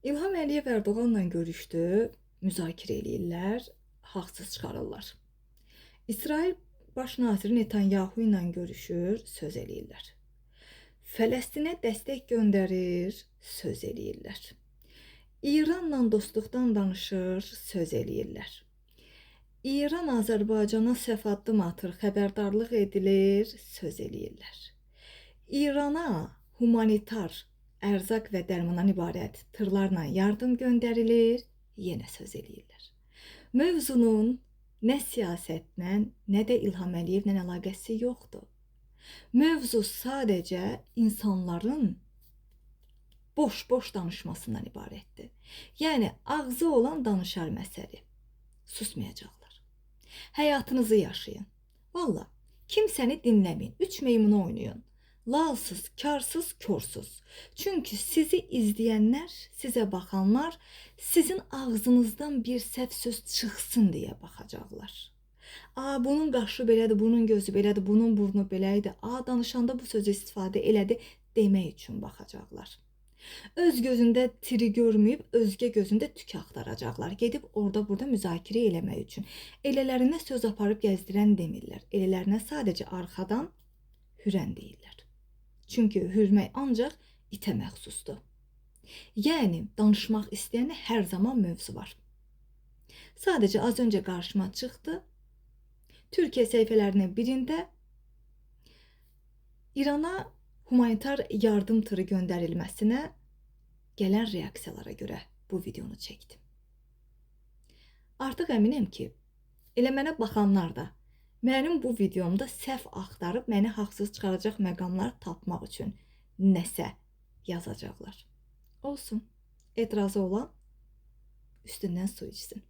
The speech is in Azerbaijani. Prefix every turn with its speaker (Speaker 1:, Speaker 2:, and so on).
Speaker 1: İlham Əliyev Erdoğanla görüşdü, müzakirə eləyirlər, haqsız çıxarırlar. İsrail Baş naziri Netanyahu ilə görüşür, söz eləyirlər. Fələstinə dəstək göndərir, söz eləyirlər. İranla dostluqdan danışır, söz eləyirlər. İran Azərbaycana səhv addım atır, xəbərdarlıq edilir, söz eləyirlər. İrana humanitar ərzaq və dərmandan ibarət tırlarla yardım göndərilir, yenə söz eləyirlər. Mövzunun nə siyasətlə, nə də İlham Əliyevlə əlaqəsi yoxdur. Mövzu sadəcə insanların boş-boş danışmasından ibarətdir. Yəni, ağzı olan danışar məsəli. Susmayacaqlar. Həyatınızı yaşayın. Valla, kimsəni dinləməyin, 3 meymunu oynayın. Lalsız, karsız, korsuz. Çünki sizi izləyənlər, sizə baxanlar sizin ağzınızdan bir səhv söz çıxsın deyə baxacaqlar. Bunun qaşı belədir, bunun gözü belədir, bunun burnu belə idi. Danışanda bu sözü istifadə elədi demək üçün baxacaqlar. Öz gözündə tiri görməyib, özgə gözündə tük axtaracaqlar. Gedib orada-burada müzakirə eləmək üçün. Elələrinə söz aparıb gəzdirən demirlər. Elələrinə sadəcə arxadan hürən deyirlər. Çünki hürmək ancaq itə məxsusdur. Yəni, danışmaq istəyənə hər zaman mövzu var. Sadəcə az öncə qarşıma çıxdı. Türkiyə səhifələrinin birində İrana humanitar yardım tırı göndərilməsinə gələn reaksiyalara görə bu videonu çəkdim. Artıq əminəm ki, elə mənə baxanlar da mənim bu videomda səhv axtarıb məni haqsız çıxaracaq məqamlar tapmaq üçün nəsə yazacaqlar. Olsun, etirazı olan üstündən su içsin.